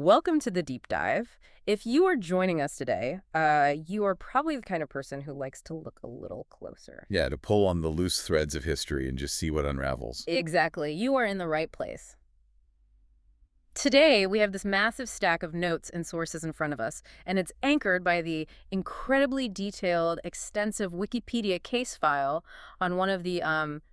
Welcome to the deep dive. If you are joining us today, you are probably the kind of person who likes to look a little closer. Yeah, to pull on the loose threads of history and just see what unravels. Exactly. You are in the right place. Today, we have this massive stack of notes and sources in front of us, and it's anchored by the incredibly detailed, extensive Wikipedia case file on one of the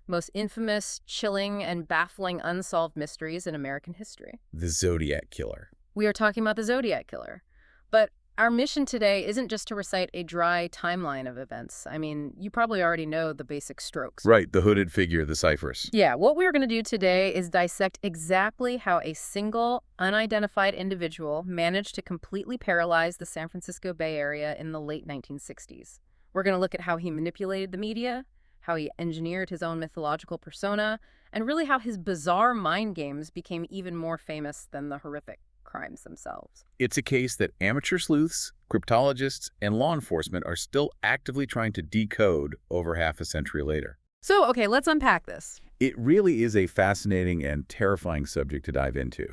most infamous, chilling, and baffling unsolved mysteries in American history. The Zodiac Killer. We are talking about the Zodiac Killer. But our mission today isn't just to recite a dry timeline of events. I mean, you probably already know the basic strokes. Right, the hooded figure, the ciphers. Yeah, what we're going to do today is dissect exactly how a single, unidentified individual managed to completely paralyze the San Francisco Bay Area in the late 1960s. We're going to look at how he manipulated the media, how he engineered his own mythological persona, and really how his bizarre mind games became even more famous than the horrific crimes themselves. It's a case that amateur sleuths, cryptologists, and law enforcement are still actively trying to decode over half a century later. So, okay, let's unpack this. It really is a fascinating and terrifying subject to dive into.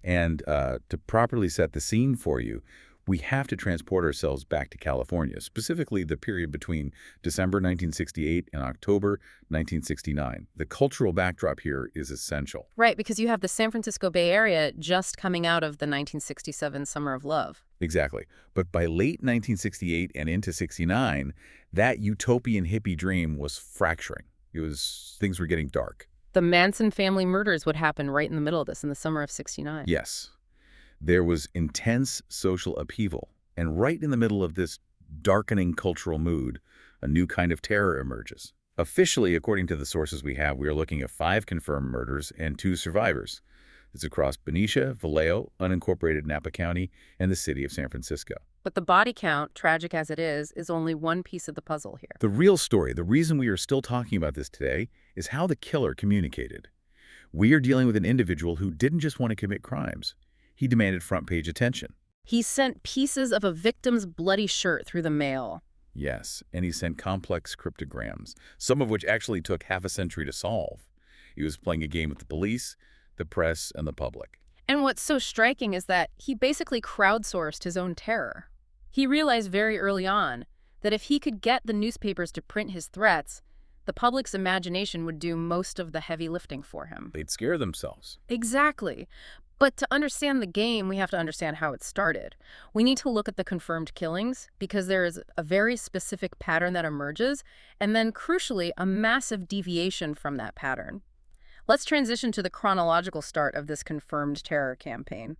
And to properly set the scene for you, we have to transport ourselves back to California, specifically the period between December 1968 and October 1969. The cultural backdrop here is essential. Right, because you have the San Francisco Bay Area just coming out of the 1967 Summer of Love. Exactly. But by late 1968 and into 69, that utopian hippie dream was fracturing. Things were getting dark. The Manson family murders would happen right in the middle of this in the summer of 69. Yes. There was intense social upheaval, and right in the middle of this darkening cultural mood, a new kind of terror emerges. Officially, according to the sources we have, we are looking at 5 confirmed murders and 2 survivors. It's across Benicia, Vallejo, unincorporated Napa County, and the city of San Francisco. But the body count, tragic as it is only one piece of the puzzle here. The real story, the reason we are still talking about this today, is how the killer communicated. We are dealing with an individual who didn't just want to commit crimes. He demanded front-page attention. He sent pieces of a victim's bloody shirt through the mail. Yes, and he sent complex cryptograms, some of which actually took half a century to solve. He was playing a game with the police, the press, and the public. And what's so striking is that he basically crowdsourced his own terror. He realized very early on that if he could get the newspapers to print his threats, the public's imagination would do most of the heavy lifting for him. They'd scare themselves. Exactly. But to understand the game, we have to understand how it started. We need to look at the confirmed killings because there is a very specific pattern that emerges, and then, crucially, a massive deviation from that pattern. Let's transition to the chronological start of this confirmed terror campaign.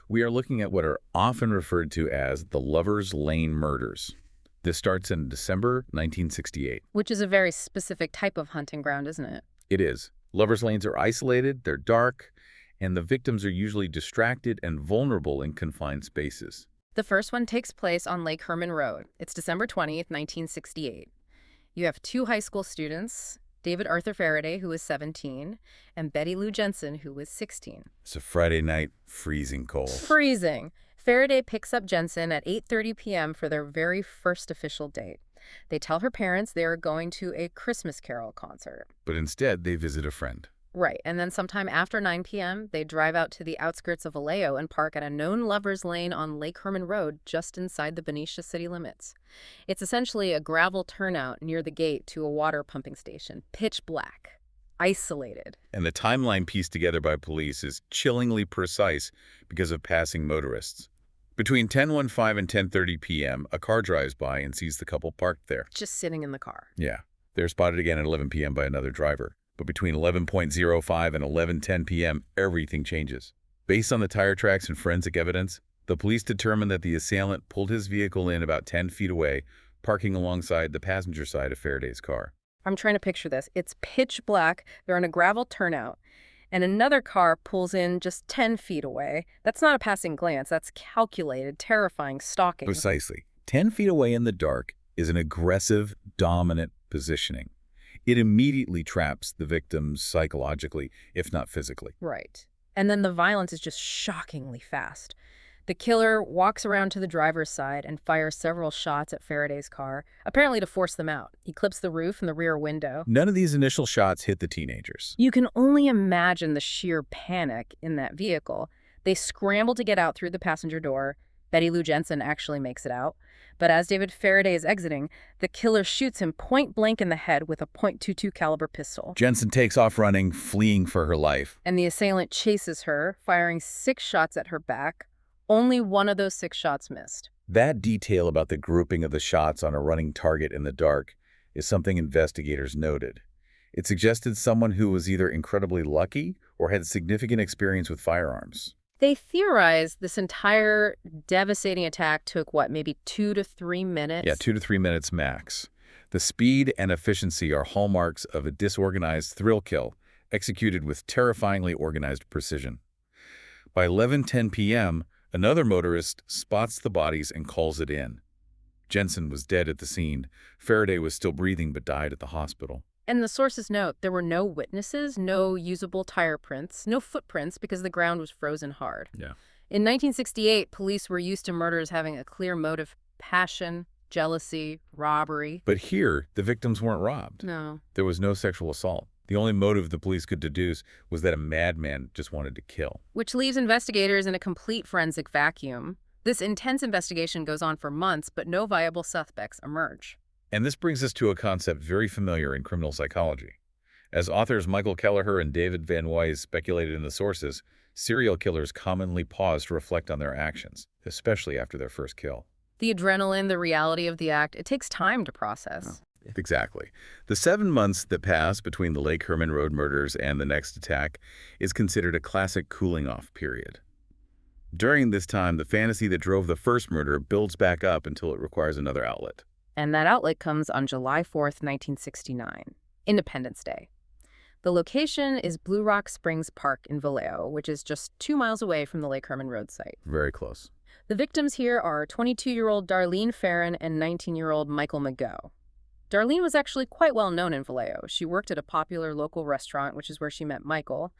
We are looking at what are often referred to as the Lover's Lane murders. This starts in December 1968. Which is a very specific type of hunting ground, isn't it? It is. Lover's lanes are isolated, they're dark, and the victims are usually distracted and vulnerable in confined spaces. The first one takes place on Lake Herman Road. It's December 20th, 1968. You have 2 high school students, David Arthur Faraday, who was 17, and Betty Lou Jensen, who was 16. It's a Friday night, freezing cold. Freezing. Faraday picks up Jensen at 8:30 p.m. for their very first official date. They tell her parents they are going to a Christmas Carol concert. But instead, they visit a friend. Right, and then sometime after 9 p.m., they drive out to the outskirts of Vallejo and park at a known lover's lane on Lake Herman Road just inside the Benicia city limits. It's essentially a gravel turnout near the gate to a water pumping station, pitch black, isolated. And the timeline pieced together by police is chillingly precise because of passing motorists. Between 10:15 and 10:30 p.m., a car drives by and sees the couple parked there. Just sitting in the car. Yeah, they're spotted again at 11 p.m. by another driver. But between 11:05 and 11:10 p.m., everything changes. Based on the tire tracks and forensic evidence, the police determined that the assailant pulled his vehicle in about 10 feet away, parking alongside the passenger side of Faraday's car. I'm trying to picture this. It's pitch black. They're on a gravel turnout. And another car pulls in just 10 feet away. That's not a passing glance. That's calculated, terrifying stalking. Precisely. 10 feet away in the dark is an aggressive, dominant positioning. It immediately traps the victims psychologically, if not physically. Right. And then the violence is just shockingly fast. The killer walks around to the driver's side and fires several shots at Faraday's car, apparently to force them out. He clips the roof and the rear window. None of these initial shots hit the teenagers. You can only imagine the sheer panic in that vehicle. They scramble to get out through the passenger door. Betty Lou Jensen actually makes it out. But as David Faraday is exiting, the killer shoots him point blank in the head with a .22 caliber pistol. Jensen takes off running, fleeing for her life. And the assailant chases her, firing 6 shots at her back. Only one of those 6 shots missed. That detail about the grouping of the shots on a running target in the dark is something investigators noted. It suggested someone who was either incredibly lucky or had significant experience with firearms. They theorized this entire devastating attack took, maybe 2 to 3 minutes? Yeah, 2 to 3 minutes max. The speed and efficiency are hallmarks of a disorganized thrill kill, executed with terrifyingly organized precision. By 11:10 p.m., another motorist spots the bodies and calls it in. Jensen was dead at the scene. Faraday was still breathing but died at the hospital. And the sources note there were no witnesses, no usable tire prints, no footprints because the ground was frozen hard. Yeah. In 1968, police were used to murders having a clear motive: passion, jealousy, robbery. But here, the victims weren't robbed. No. There was no sexual assault. The only motive the police could deduce was that a madman just wanted to kill. Which leaves investigators in a complete forensic vacuum. This intense investigation goes on for months, but no viable suspects emerge. And this brings us to a concept very familiar in criminal psychology. As authors Michael Kelleher and David Van Wise speculated in the sources, serial killers commonly pause to reflect on their actions, especially after their first kill. The adrenaline, the reality of the act, it takes time to process. Exactly. The 7 months that pass between the Lake Herman Road murders and the next attack is considered a classic cooling-off period. During this time, the fantasy that drove the first murder builds back up until it requires another outlet. And that outlet comes on July 4th, 1969, Independence Day. The location is Blue Rock Springs Park in Vallejo, which is just 2 miles away from the Lake Herman Road site. Very close. The victims here are 22-year-old Darlene Ferrin and 19-year-old Michael Mageau. Darlene was actually quite well known in Vallejo. She worked at a popular local restaurant, which is where she met Michael.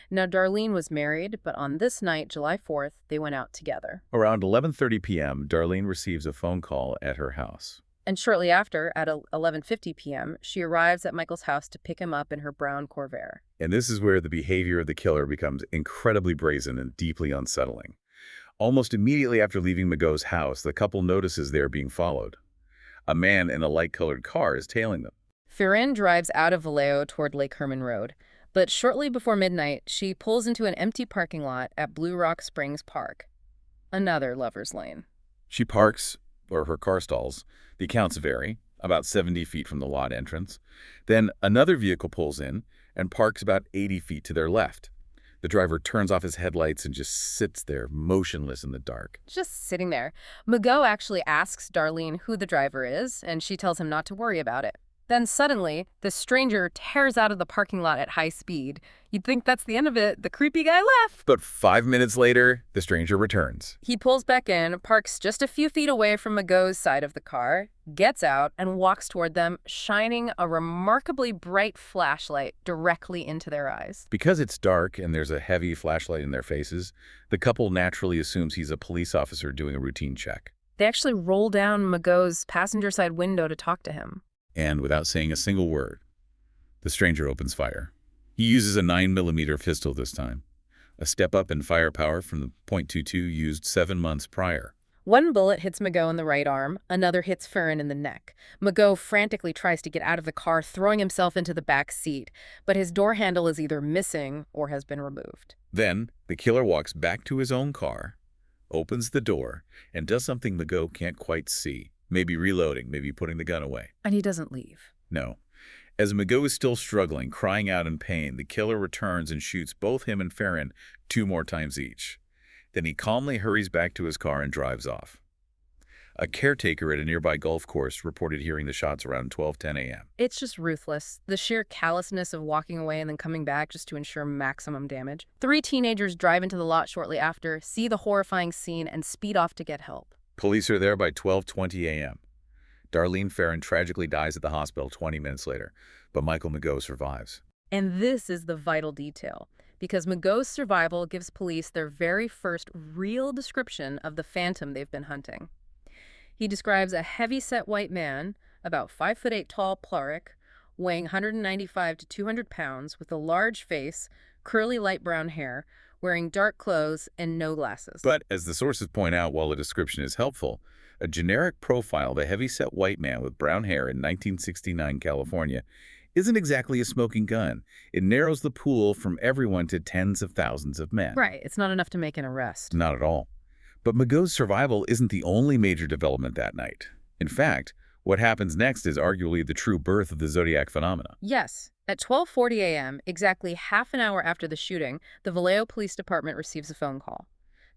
Now, Darlene was married, but on this night, July 4th, they went out together. Around 11:30 p.m., Darlene receives a phone call at her house. And shortly after, at 11:50 p.m., she arrives at Michael's house to pick him up in her brown Corvair. And this is where the behavior of the killer becomes incredibly brazen and deeply unsettling. Almost immediately after leaving Mageau's house, the couple notices they are being followed. A man in a light-colored car is tailing them. Ferrin drives out of Vallejo toward Lake Herman Road, but shortly before midnight, she pulls into an empty parking lot at Blue Rock Springs Park. Another lover's lane. She parks, or her car stalls. The accounts vary, about 70 feet from the lot entrance. Then another vehicle pulls in and parks about 80 feet to their left. The driver turns off his headlights and just sits there, motionless in the dark. Just sitting there. Mageau actually asks Darlene who the driver is, and she tells him not to worry about it. Then suddenly, the stranger tears out of the parking lot at high speed. You'd think that's the end of it. The creepy guy left. But 5 minutes later, the stranger returns. He pulls back in, parks just a few feet away from Mageau's side of the car, gets out, and walks toward them, shining a remarkably bright flashlight directly into their eyes. Because it's dark and there's a heavy flashlight in their faces, the couple naturally assumes he's a police officer doing a routine check. They actually roll down Mageau's passenger side window to talk to him. And without saying a single word, the stranger opens fire. He uses a 9mm pistol this time, a step up in firepower from the .22 used 7 months prior. One bullet hits Mageau in the right arm, another hits Ferrin in the neck. Mageau frantically tries to get out of the car, throwing himself into the back seat, but his door handle is either missing or has been removed. Then, the killer walks back to his own car, opens the door, and does something Mageau can't quite see. Maybe reloading, maybe putting the gun away. And he doesn't leave. No. As Mageau is still struggling, crying out in pain, the killer returns and shoots both him and Ferrin 2 more times each. Then he calmly hurries back to his car and drives off. A caretaker at a nearby golf course reported hearing the shots around 12:10 a.m. It's just ruthless. The sheer callousness of walking away and then coming back just to ensure maximum damage. 3 teenagers drive into the lot shortly after, see the horrifying scene, and speed off to get help. Police are there by 12:20 a.m. Darlene Ferrin tragically dies at the hospital 20 minutes later, but Michael Mageau survives. And this is the vital detail, because Mageau's survival gives police their very first real description of the phantom they've been hunting. He describes a heavy-set white man, about 5'8" tall pluric, weighing 195 to 200 pounds, with a large face, curly light brown hair, wearing dark clothes and no glasses. But as the sources point out, while the description is helpful, a generic profile of a heavy-set white man with brown hair in 1969 California isn't exactly a smoking gun. It narrows the pool from everyone to tens of thousands of men. Right, it's not enough to make an arrest. Not at all. But Mageau's survival isn't the only major development that night. In fact, what happens next is arguably the true birth of the Zodiac phenomena. Yes. At 12:40 a.m., exactly half an hour after the shooting, the Vallejo Police Department receives a phone call.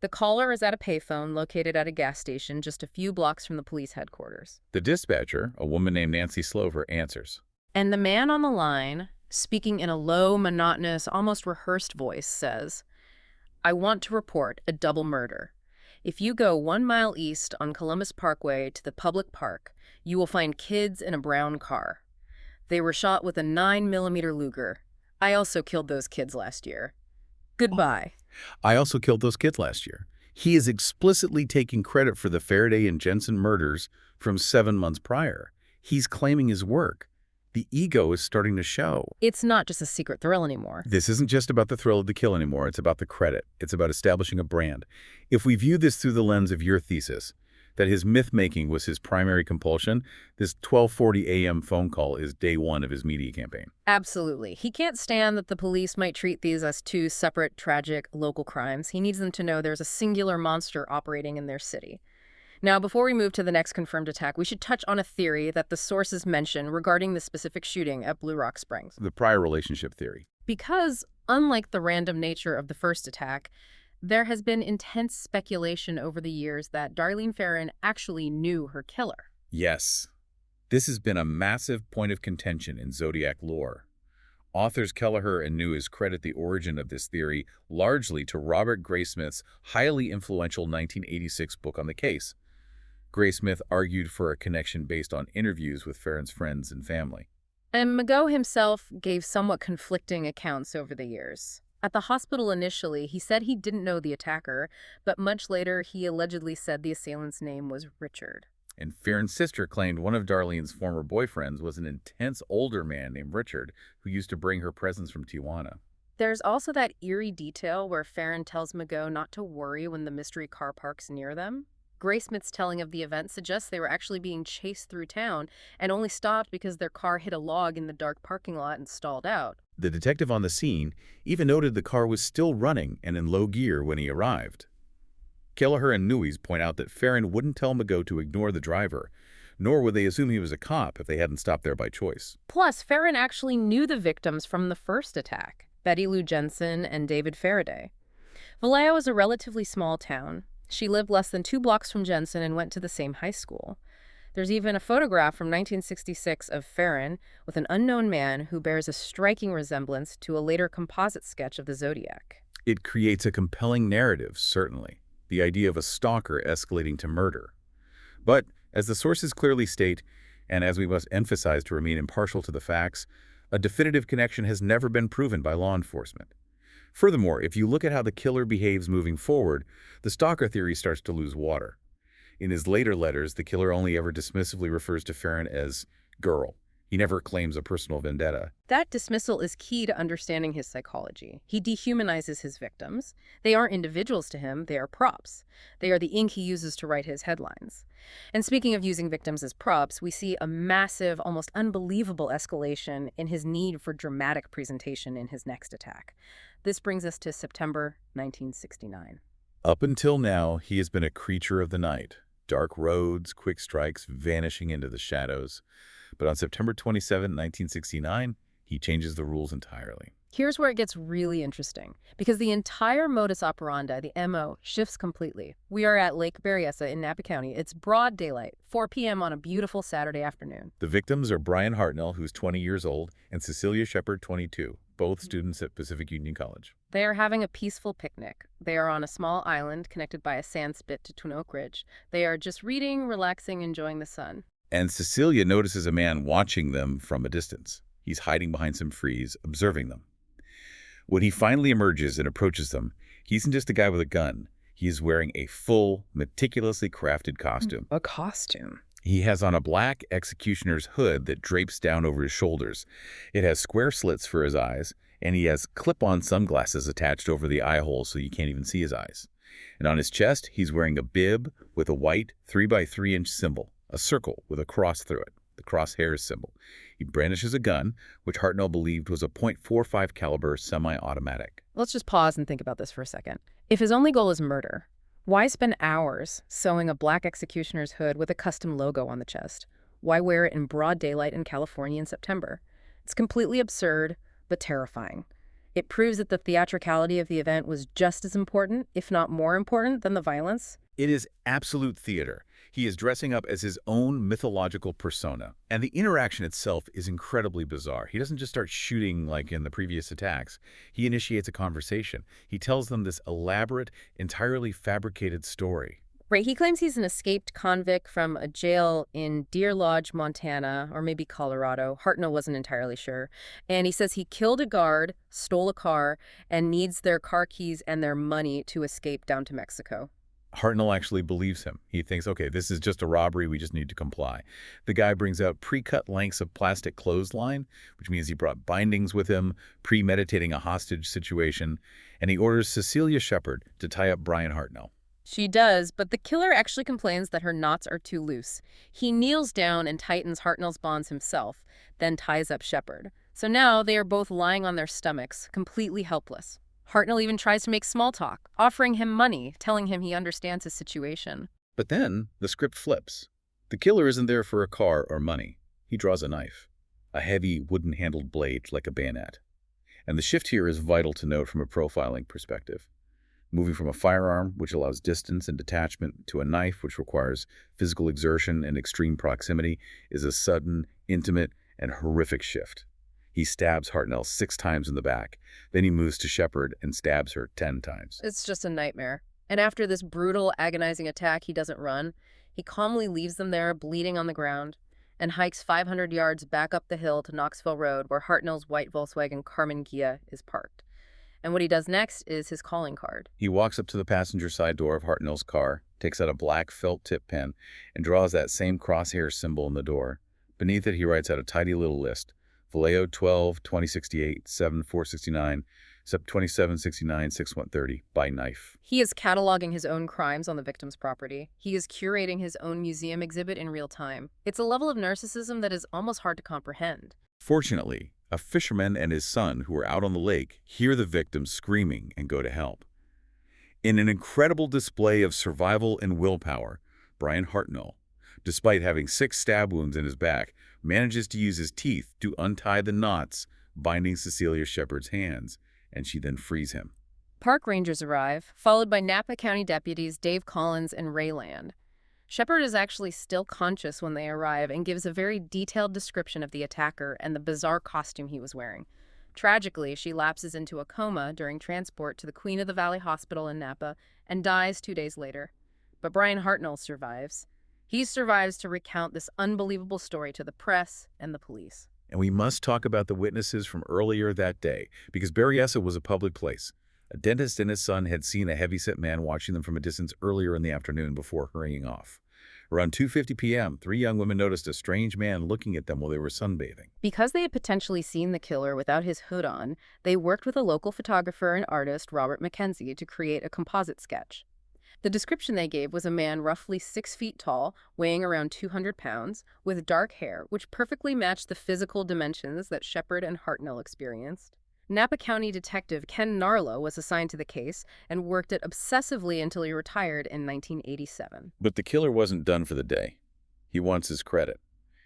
The caller is at a payphone located at a gas station just a few blocks from the police headquarters. The dispatcher, a woman named Nancy Slover, answers. And the man on the line, speaking in a low, monotonous, almost rehearsed voice, says, "I want to report a double murder. If you go 1 mile east on Columbus Parkway to the public park, you will find kids in a brown car. They were shot with a 9mm Luger. I also killed those kids last year. Goodbye." I also killed those kids last year. He is explicitly taking credit for the Faraday and Jensen murders from 7 months prior. He's claiming his work. The ego is starting to show. It's not just a secret thrill anymore. This isn't just about the thrill of the kill anymore. It's about the credit. It's about establishing a brand. If we view this through the lens of your thesis, that his myth-making was his primary compulsion, this 12:40 a.m. phone call is day one of his media campaign. Absolutely. He can't stand that the police might treat these as two separate, tragic, local crimes. He needs them to know there's a singular monster operating in their city. Now, before we move to the next confirmed attack, we should touch on a theory that the sources mention regarding the specific shooting at Blue Rock Springs. The prior relationship theory. Because, unlike the random nature of the first attack, there has been intense speculation over the years that Darlene Ferrin actually knew her killer. Yes. This has been a massive point of contention in Zodiac lore. Authors Kelleher and News credit the origin of this theory largely to Robert Graysmith's highly influential 1986 book on the case. Graysmith argued for a connection based on interviews with Ferrin's friends and family. And Mageau himself gave somewhat conflicting accounts over the years. At the hospital initially, he said he didn't know the attacker, but much later he allegedly said the assailant's name was Richard. And Ferrin's sister claimed one of Darlene's former boyfriends was an intense older man named Richard who used to bring her presents from Tijuana. There's also that eerie detail where Ferrin tells Mageau not to worry when the mystery car parks near them. Graysmith's telling of the event suggests they were actually being chased through town and only stopped because their car hit a log in the dark parking lot and stalled out. The detective on the scene even noted the car was still running and in low gear when he arrived. Kelleher and Nuys point out that Ferrin wouldn't tell Mageau to ignore the driver, nor would they assume he was a cop if they hadn't stopped there by choice. Plus, Ferrin actually knew the victims from the first attack, Betty Lou Jensen and David Faraday. Vallejo is a relatively small town. She lived less than 2 blocks from Jensen and went to the same high school. There's even a photograph from 1966 of Ferrin with an unknown man who bears a striking resemblance to a later composite sketch of the Zodiac. It creates a compelling narrative, certainly, the idea of a stalker escalating to murder. But, as the sources clearly state, and as we must emphasize to remain impartial to the facts, a definitive connection has never been proven by law enforcement. Furthermore, if you look at how the killer behaves moving forward, the stalker theory starts to lose water. In his later letters, the killer only ever dismissively refers to Ferrin as girl. He never claims a personal vendetta. That dismissal is key to understanding his psychology. He dehumanizes his victims. They aren't individuals to him, they are props. They are the ink he uses to write his headlines. And speaking of using victims as props, we see a massive, almost unbelievable escalation in his need for dramatic presentation in his next attack. This brings us to September 1969. Up until now, he has been a creature of the night. Dark roads, quick strikes, vanishing into the shadows. But on September 27, 1969, he changes the rules entirely. Here's where it gets really interesting, because the entire modus operandi, the MO, shifts completely. We are at Lake Berryessa in Napa County. It's broad daylight, 4 p.m. on a beautiful Saturday afternoon. The victims are Brian Hartnell, who's 20 years old, and Cecilia Shepard, 22, both students at Pacific Union College. They are having a peaceful picnic. They are on a small island connected by a sand spit to Twin Oak Ridge. They are just reading, relaxing, enjoying the sun. And Cecilia notices a man watching them from a distance. He's hiding behind some trees, observing them. When he finally emerges and approaches them, he isn't just a guy with a gun. He is wearing a full, meticulously crafted costume. A costume? He has on a black executioner's hood that drapes down over his shoulders. It has square slits for his eyes, And he has clip-on sunglasses attached over the eye holes so you can't even see his eyes. And on his chest, he's wearing a bib with a white 3x3-inch symbol, a circle with a cross through it, the crosshairs symbol. He brandishes a gun, which Hartnell believed was a .45 caliber semi-automatic. Let's just pause and think about this for a second. If his only goal is murder, why spend hours sewing a black executioner's hood with a custom logo on the chest? Why wear it in broad daylight in California in September? It's completely absurd, but terrifying. It proves that the theatricality of the event was just as important, if not more important, than the violence. It is absolute theater. He is dressing up as his own mythological persona. And the interaction itself is incredibly bizarre. He doesn't just start shooting like in the previous attacks. He initiates a conversation. He tells them this elaborate, entirely fabricated story. Right, he claims he's an escaped convict from a jail in Deer Lodge, Montana, or maybe Colorado. Hartnell wasn't entirely sure. And he says he killed a guard, stole a car, and needs their car keys and their money to escape down to Mexico. Hartnell actually believes him. He thinks, okay, this is just a robbery. We just need to comply. The guy brings out pre-cut lengths of plastic clothesline, which means he brought bindings with him, premeditating a hostage situation, and he orders Cecilia Shepard to tie up Brian Hartnell. She does, but the killer actually complains that her knots are too loose. He kneels down and tightens Hartnell's bonds himself, then ties up Shepard. So now they are both lying on their stomachs, completely helpless. Hartnell even tries to make small talk, offering him money, telling him he understands his situation. But then the script flips. The killer isn't there for a car or money. He draws a knife, a heavy wooden-handled blade like a bayonet. And the shift here is vital to note from a profiling perspective. Moving from a firearm, which allows distance and detachment, to a knife, which requires physical exertion and extreme proximity, is a sudden, intimate, and horrific shift. He stabs Hartnell 6 times in the back. Then he moves to Shepard and stabs her 10 times. It's just a nightmare. And after this brutal, agonizing attack, he doesn't run. He calmly leaves them there, bleeding on the ground, and hikes 500 yards back up the hill to Knoxville Road, where Hartnell's white Volkswagen Karmann Ghia is parked. And what he does next is his calling card. He walks up to the passenger side door of Hartnell's car, takes out a black felt tip pen, and draws that same crosshair symbol in the door. Beneath it, he writes out a tidy little list. Vallejo 12, 2068, 7469, Sep 2769, 6130, by knife. He is cataloging his own crimes on the victim's property. He is curating his own museum exhibit in real time. It's a level of narcissism that is almost hard to comprehend. Fortunately, a fisherman and his son, who are out on the lake, hear the victim screaming and go to help. In an incredible display of survival and willpower, Brian Hartnell, despite having 6 stab wounds in his back, manages to use his teeth to untie the knots binding Cecilia Shepard's hands, and she then frees him. Park rangers arrive, followed by Napa County deputies Dave Collins and Ray Land. Shepard is actually still conscious when they arrive and gives a very detailed description of the attacker and the bizarre costume he was wearing. Tragically, she lapses into a coma during transport to the Queen of the Valley Hospital in Napa and dies 2 days later. But Brian Hartnell survives. He survives to recount this unbelievable story to the press and the police. And we must talk about the witnesses from earlier that day, because Berryessa was a public place. A dentist and his son had seen a heavyset man watching them from a distance earlier in the afternoon before hurrying off. Around 2:50 p.m., 3 young women noticed a strange man looking at them while they were sunbathing. Because they had potentially seen the killer without his hood on, they worked with a local photographer and artist, Robert McKenzie, to create a composite sketch. The description they gave was a man roughly 6 feet tall, weighing around 200 pounds, with dark hair, which perfectly matched the physical dimensions that Shepard and Hartnell experienced. Napa County Detective Ken Narlow was assigned to the case and worked it obsessively until he retired in 1987. But the killer wasn't done for the day. He wants his credit.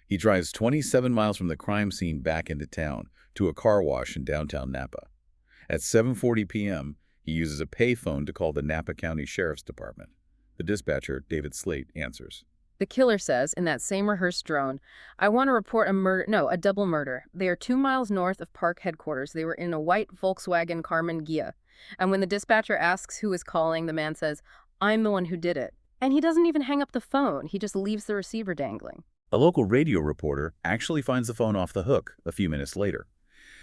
He drives 27 miles from the crime scene back into town to a car wash in downtown Napa. At 7:40 p.m., he uses a payphone to call the Napa County Sheriff's Department. The dispatcher, David Slate, answers. The killer says in that same rehearsed drone, "I want to report a double murder. They are 2 miles north of park headquarters. They were in a white Volkswagen Karmann Ghia." And when the dispatcher asks who is calling, the man says, "I'm the one who did it." And he doesn't even hang up the phone. He just leaves the receiver dangling. A local radio reporter actually finds the phone off the hook a few minutes later.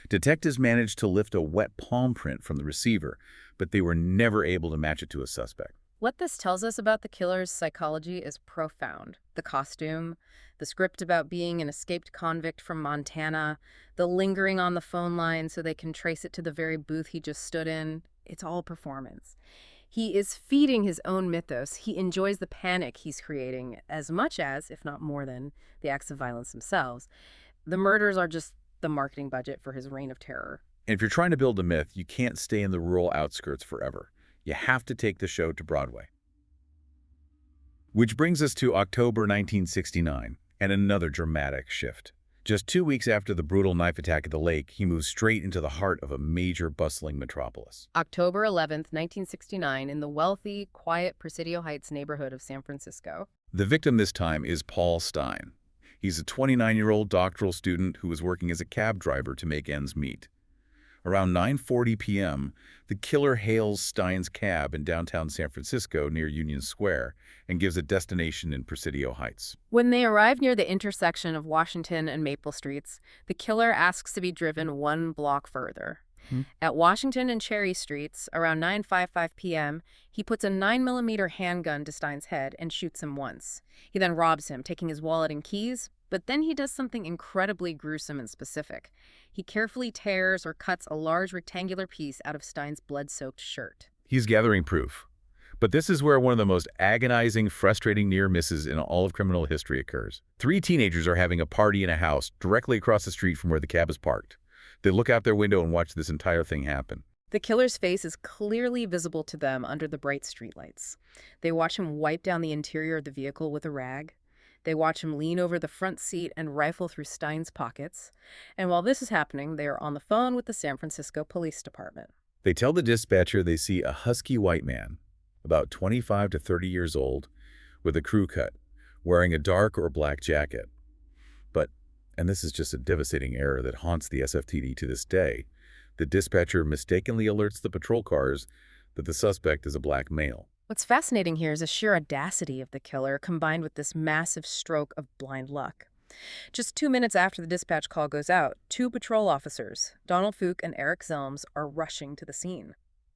Detectives managed to lift a wet palm print from the receiver, but they were never able to match it to a suspect. What this tells us about the killer's psychology is profound. The costume, the script about being an escaped convict from Montana, the lingering on the phone line so they can trace it to the very booth he just stood in, it's all performance. He is feeding his own mythos. He enjoys the panic he's creating as much as, if not more than, the acts of violence themselves. The murders are just the marketing budget for his reign of terror. And if you're trying to build a myth, you can't stay in the rural outskirts forever. You have to take the show to Broadway. Which brings us to October 1969, and another dramatic shift. Just 2 weeks after the brutal knife attack at the lake, he moves straight into the heart of a major bustling metropolis. October 11th, 1969, in the wealthy, quiet Presidio Heights neighborhood of San Francisco. The victim this time is Paul Stine. He's a 29-year-old doctoral student who was working as a cab driver to make ends meet. Around 9:40 p.m., the killer hails Stine's cab in downtown San Francisco near Union Square and gives a destination in Presidio Heights. When they arrive near the intersection of Washington and Maple Streets, the killer asks to be driven 1 block further. At Washington and Cherry Streets, around 9:55 p.m., he puts a 9mm handgun to Stine's head and shoots him once. He then robs him, taking his wallet and keys, but then he does something incredibly gruesome and specific. He carefully tears or cuts a large rectangular piece out of Stine's blood-soaked shirt. He's gathering proof. But this is where one of the most agonizing, frustrating near misses in all of criminal history occurs. 3 teenagers are having a party in a house directly across the street from where the cab is parked. They look out their window and watch this entire thing happen. The killer's face is clearly visible to them under the bright streetlights. They watch him wipe down the interior of the vehicle with a rag. They watch him lean over the front seat and rifle through Stine's pockets. And while this is happening, they are on the phone with the San Francisco Police Department. They tell the dispatcher they see a husky white man, about 25 to 30 years old, with a crew cut, wearing a dark or black jacket. But, and this is just a devastating error that haunts the SFTD to this day, the dispatcher mistakenly alerts the patrol cars that the suspect is a black male. What's fascinating here is the sheer audacity of the killer combined with this massive stroke of blind luck. Just 2 minutes after the dispatch call goes out, 2 patrol officers, Donald Fook and Eric Zelms, are rushing to the scene.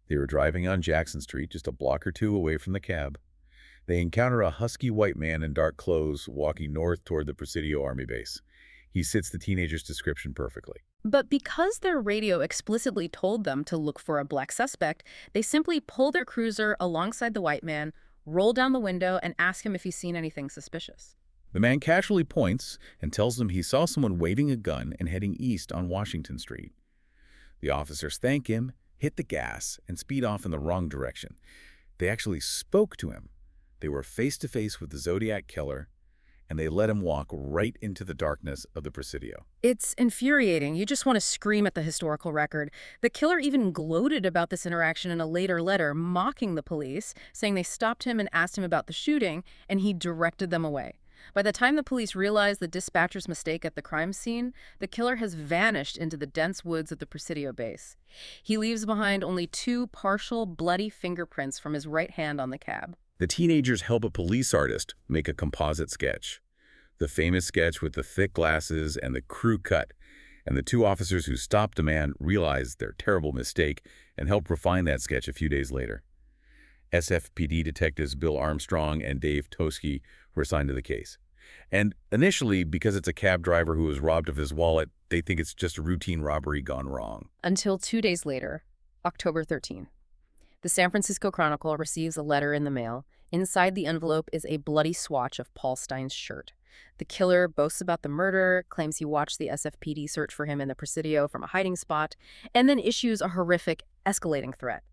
They were driving on Jackson Street, just a block or 2 away from the cab. They encounter a husky white man in dark clothes walking north toward the Presidio Army base. He fits the teenager's description perfectly. But because their radio explicitly told them to look for a black suspect, they simply pull their cruiser alongside the white man, roll down the window, and ask him if he's seen anything suspicious. The man casually points and tells them he saw someone waving a gun and heading east on Washington Street. The officers thank him, hit the gas, and speed off in the wrong direction. They actually spoke to him. They were face to face with the Zodiac killer, and they let him walk right into the darkness of the Presidio. It's infuriating. You just want to scream at the historical record. The killer even gloated about this interaction in a later letter, mocking the police, saying they stopped him and asked him about the shooting, and he directed them away. By the time the police realized the dispatcher's mistake at the crime scene, the killer has vanished into the dense woods of the Presidio base. He leaves behind only 2 partial, bloody fingerprints from his right hand on the cab. The teenagers help a police artist make a composite sketch. The famous sketch with the thick glasses and the crew cut. And the 2 officers who stopped the man realize their terrible mistake and help refine that sketch a few days later. SFPD detectives Bill Armstrong and Dave Toski were assigned to the case. And initially, because it's a cab driver who was robbed of his wallet, they think it's just a routine robbery gone wrong. Until 2 days later, October 13. The San Francisco Chronicle receives a letter in the mail. Inside the envelope is a bloody swatch of Paul Stine's shirt. The killer boasts about the murder, claims he watched the SFPD search for him in the Presidio from a hiding spot, and then issues a horrific, escalating threat.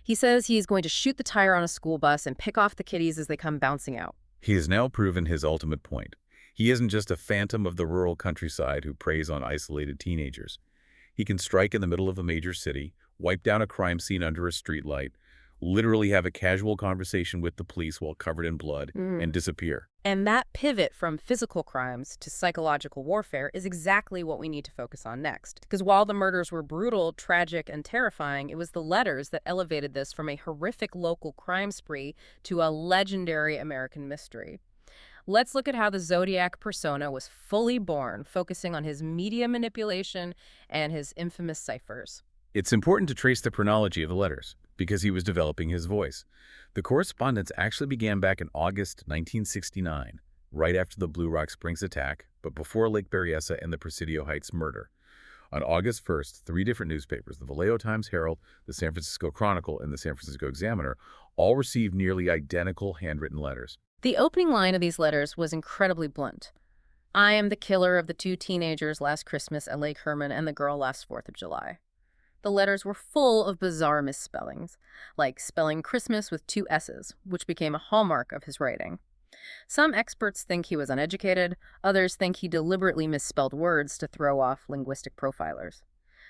He says he is going to shoot the tire on a school bus and pick off the kiddies as they come bouncing out. He has now proven his ultimate point. He isn't just a phantom of the rural countryside who preys on isolated teenagers. He can strike in the middle of a major city, wipe down a crime scene under a streetlight, literally have a casual conversation with the police while covered in blood, and disappear. And that pivot from physical crimes to psychological warfare is exactly what we need to focus on next. Because while the murders were brutal, tragic, and terrifying, it was the letters that elevated this from a horrific local crime spree to a legendary American mystery. Let's look at how the Zodiac persona was fully born, focusing on his media manipulation and his infamous ciphers. It's important to trace the chronology of the letters. because he was developing his voice. The correspondence actually began back in August 1969, right after the Blue Rock Springs attack, but before Lake Berryessa and the Presidio Heights murder. On August 1st, three different newspapers, the Vallejo Times-Herald, the San Francisco Chronicle, and the San Francisco Examiner, all received nearly identical handwritten letters. The opening line of these letters was incredibly blunt. I am the killer of the two teenagers last Christmas at Lake Herman and the girl last 4th of July. The letters were full of bizarre misspellings, like spelling Christmas with two S's, which became a hallmark of his writing. Some experts think he was uneducated, others think he deliberately misspelled words to throw off linguistic profilers.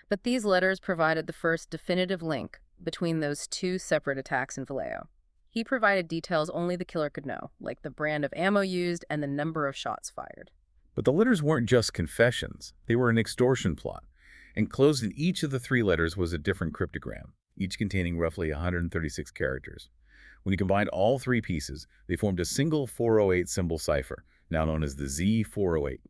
But these letters provided the first definitive link between those two separate attacks in Vallejo. He provided details only the killer could know, like the brand of ammo used and the number of shots fired. But the letters weren't just confessions. They were an extortion plot. Enclosed in each of the three letters was a different cryptogram, each containing roughly 136 characters. When you combined all three pieces, they formed a single 408 symbol cipher, now known as the Z408.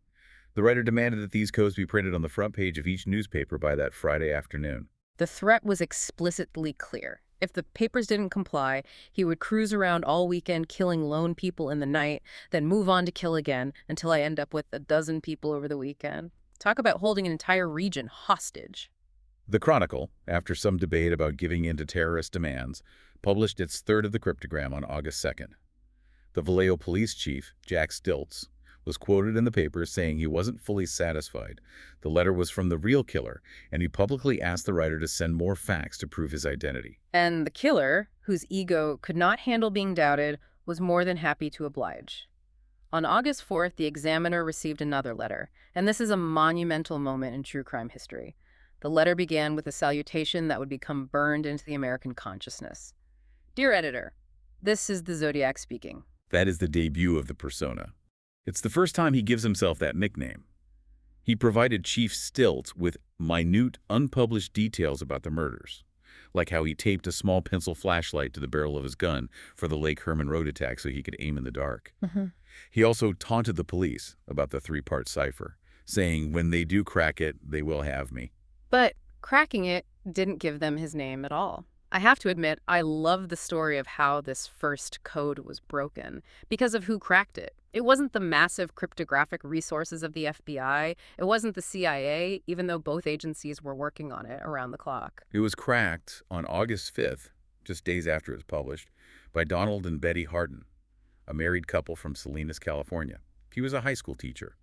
The writer demanded that these codes be printed on the front page of each newspaper by that Friday afternoon. The threat was explicitly clear. If the papers didn't comply, he would cruise around all weekend killing lone people in the night, then move on to kill again until I end up with a dozen people over the weekend. Talk about holding an entire region hostage. The Chronicle, after some debate about giving in to terrorist demands, published its third of the cryptogram on August 2nd. The Vallejo police chief, Jack Stiltz, was quoted in the paper saying he wasn't fully satisfied. The letter was from the real killer, and he publicly asked the writer to send more facts to prove his identity. And the killer, whose ego could not handle being doubted, was more than happy to oblige. On August 4th, the Examiner received another letter, and this is a monumental moment in true crime history. The letter began with a salutation that would become burned into the American consciousness. Dear editor, this is the Zodiac speaking. That is the debut of the persona. It's the first time he gives himself that nickname. He provided Chief Stiltz with minute, unpublished details about the murders, like how he taped a small pencil flashlight to the barrel of his gun for the Lake Herman road attack so he could aim in the dark. He also taunted the police about the three-part cipher, saying, when they do crack it, they will have me. But cracking it didn't give them his name at all. I have to admit, I love the story of how this first code was broken because of who cracked it. It wasn't the massive cryptographic resources of the FBI. It wasn't the CIA, even though both agencies were working on it around the clock. It was cracked on August 5th, just days after it was published, by Donald and Betty Harden, a married couple from Salinas, California. He was a high school teacher.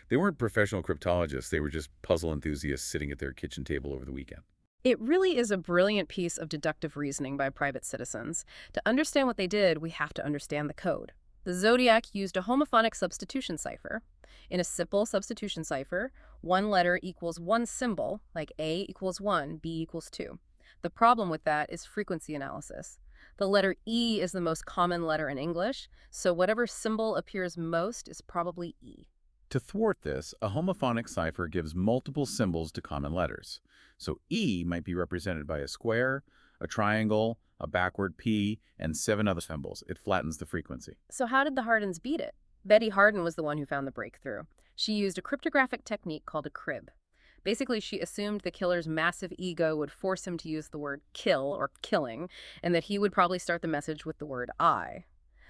They weren't professional cryptologists. They were just puzzle enthusiasts sitting at their kitchen table over the weekend. It really is a brilliant piece of deductive reasoning by private citizens. To understand what they did, we have to understand the code. The Zodiac used a homophonic substitution cipher. In a simple substitution cipher, one letter equals one symbol, like A equals 1, B equals 2. The problem with that is frequency analysis. The letter E is the most common letter in English, so whatever symbol appears most is probably E. To thwart this, a homophonic cipher gives multiple symbols to common letters. So E might be represented by a square, a triangle, a backward P, and 7 other symbols. It flattens the frequency. So how did the Hardens beat it? Betty Harden was the one who found the breakthrough. She used a cryptographic technique called a crib. Basically, she assumed the killer's massive ego would force him to use the word kill or killing, and that he would probably start the message with the word I.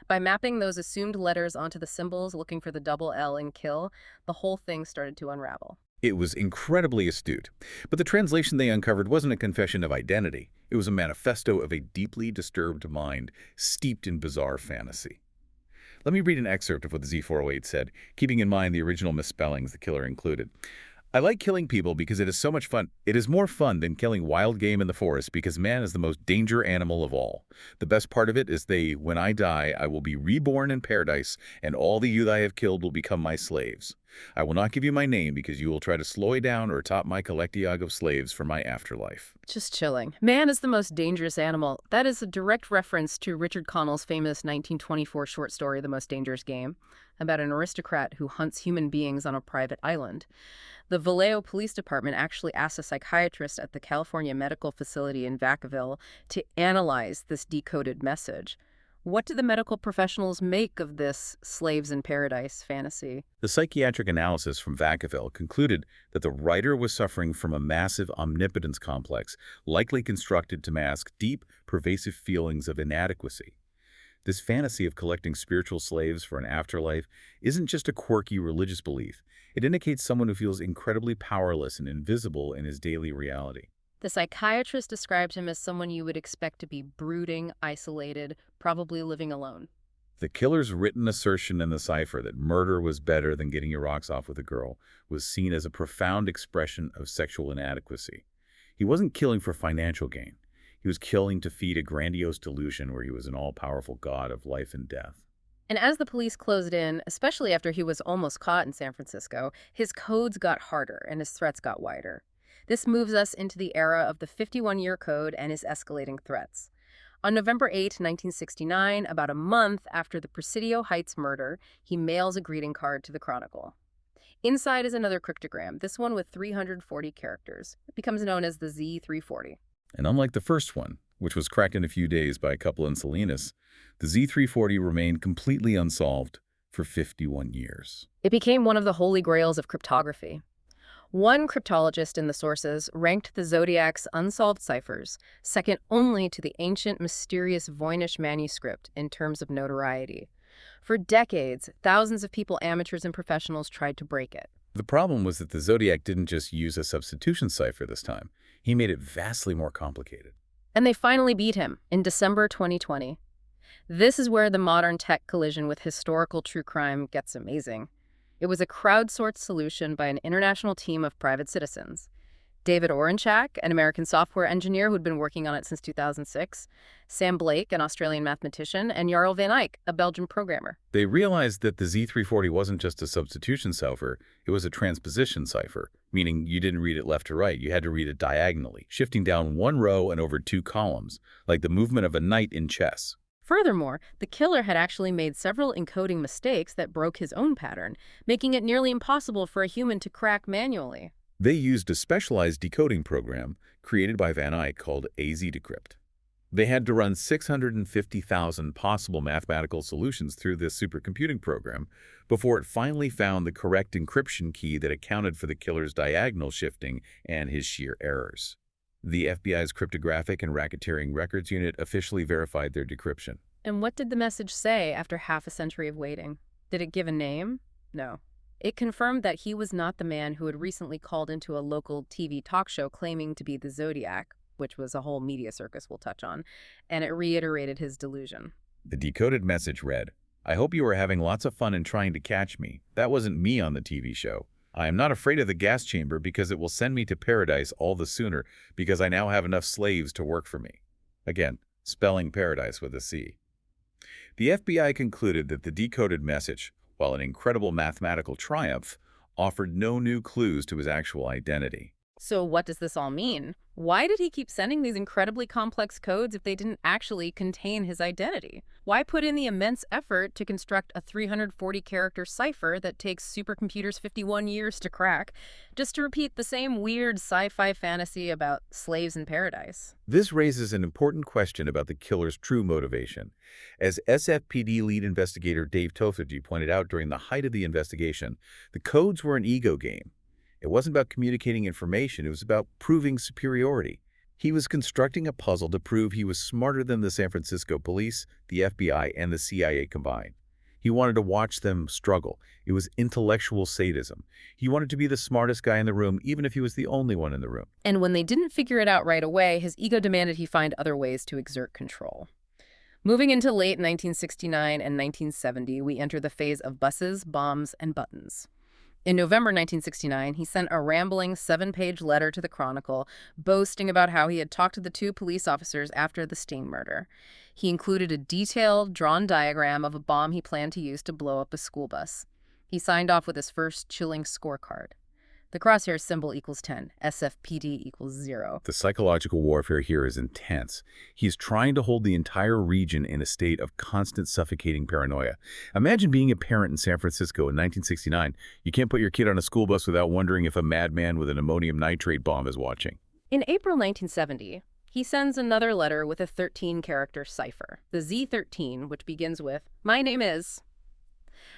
By mapping those assumed letters onto the symbols, looking for the double L in kill, the whole thing started to unravel. It was incredibly astute. But the translation they uncovered wasn't a confession of identity. It was a manifesto of a deeply disturbed mind, steeped in bizarre fantasy. Let me read an excerpt of what the Z408 said, keeping in mind the original misspellings the killer included. I like killing people because it is so much fun. It is more fun than killing wild game in the forest because man is the most dangerous animal of all. The best part of it is when I die, I will be reborn in paradise, and all the youth I have killed will become my slaves. I will not give you my name because you will try to slow down or top my collectiog of slaves for my afterlife. Just chilling. Man is the most dangerous animal. That is a direct reference to Richard Connell's famous 1924 short story, The Most Dangerous Game, about an aristocrat who hunts human beings on a private island. The Vallejo Police Department actually asked a psychiatrist at the California Medical Facility in Vacaville to analyze this decoded message. What do the medical professionals make of this slaves in paradise fantasy? The psychiatric analysis from Vacaville concluded that the writer was suffering from a massive omnipotence complex, likely constructed to mask deep, pervasive feelings of inadequacy. This fantasy of collecting spiritual slaves for an afterlife isn't just a quirky religious belief. It indicates someone who feels incredibly powerless and invisible in his daily reality. The psychiatrist described him as someone you would expect to be brooding, isolated, probably living alone. The killer's written assertion in the cipher that murder was better than getting your rocks off with a girl was seen as a profound expression of sexual inadequacy. He wasn't killing for financial gain. He was killing to feed a grandiose delusion where he was an all-powerful god of life and death. And as the police closed in, especially after he was almost caught in San Francisco, his codes got harder and his threats got wider. This moves us into the era of the 51-year code and his escalating threats. On November 8, 1969, about a month after the Presidio Heights murder, he mails a greeting card to the Chronicle. Inside is another cryptogram, this one with 340 characters. It becomes known as the Z340. And unlike the first one, which was cracked in a few days by a couple in Salinas, the Z340 remained completely unsolved for 51 years. It became one of the holy grails of cryptography. One cryptologist in the sources ranked the Zodiac's unsolved ciphers second only to the ancient, mysterious Voynich manuscript in terms of notoriety. For decades, thousands of people, amateurs and professionals, tried to break it. The problem was that the Zodiac didn't just use a substitution cipher this time. He made it vastly more complicated. And they finally beat him in December 2020. This is where the modern tech collision with historical true crime gets amazing. It was a crowdsourced solution by an international team of private citizens. David Orenchak, an American software engineer who'd been working on it since 2006, Sam Blake, an Australian mathematician, and Jarl van Eyck, a Belgian programmer. They realized that the Z340 wasn't just a substitution cipher, it was a transposition cipher, meaning you didn't read it left to right, you had to read it diagonally, shifting down one row and over two columns, like the movement of a knight in chess. Furthermore, the killer had actually made several encoding mistakes that broke his own pattern, making it nearly impossible for a human to crack manually. They used a specialized decoding program created by Van Eyck called AZ-Decrypt. They had to run 650,000 possible mathematical solutions through this supercomputing program before it finally found the correct encryption key that accounted for the killer's diagonal shifting and his sheer errors. The FBI's Cryptographic and Racketeering Records Unit officially verified their decryption. And what did the message say after half a century of waiting? Did it give a name? No. It confirmed that he was not the man who had recently called into a local TV talk show claiming to be the Zodiac, which was a whole media circus we'll touch on, and it reiterated his delusion. The decoded message read, "I hope you are having lots of fun in trying to catch me. That wasn't me on the TV show. I am not afraid of the gas chamber because it will send me to paradise all the sooner because I now have enough slaves to work for me." Again, spelling paradise with a C. The FBI concluded that the decoded message, while an incredible mathematical triumph, offered no new clues to his actual identity. So what does this all mean? Why did he keep sending these incredibly complex codes if they didn't actually contain his identity? Why put in the immense effort to construct a 340-character cipher that takes supercomputers 51 years to crack, just to repeat the same weird sci-fi fantasy about slaves in paradise? This raises an important question about the killer's true motivation. As SFPD lead investigator Dave Tofergy pointed out during the height of the investigation, the codes were an ego game. It wasn't about communicating information, it was about proving superiority. He was constructing a puzzle to prove he was smarter than the San Francisco police, the FBI, and the CIA combined. He wanted to watch them struggle. It was intellectual sadism. He wanted to be the smartest guy in the room, even if he was the only one in the room. And when they didn't figure it out right away, his ego demanded he find other ways to exert control. Moving into late 1969 and 1970, we enter the phase of buses, bombs, and buttons. In November 1969, he sent a rambling 7-page letter to the Chronicle, boasting about how he had talked to the 2 police officers after the Sting murder. He included a detailed, drawn diagram of a bomb he planned to use to blow up a school bus. He signed off with his first chilling scorecard. The crosshair symbol equals 10, SFPD equals 0. The psychological warfare here is intense. He's trying to hold the entire region in a state of constant suffocating paranoia. Imagine being a parent in San Francisco in 1969. You can't put your kid on a school bus without wondering if a madman with an ammonium nitrate bomb is watching. In April 1970, He sends another letter with a 13-character cipher, the Z13, which begins with, "My name is."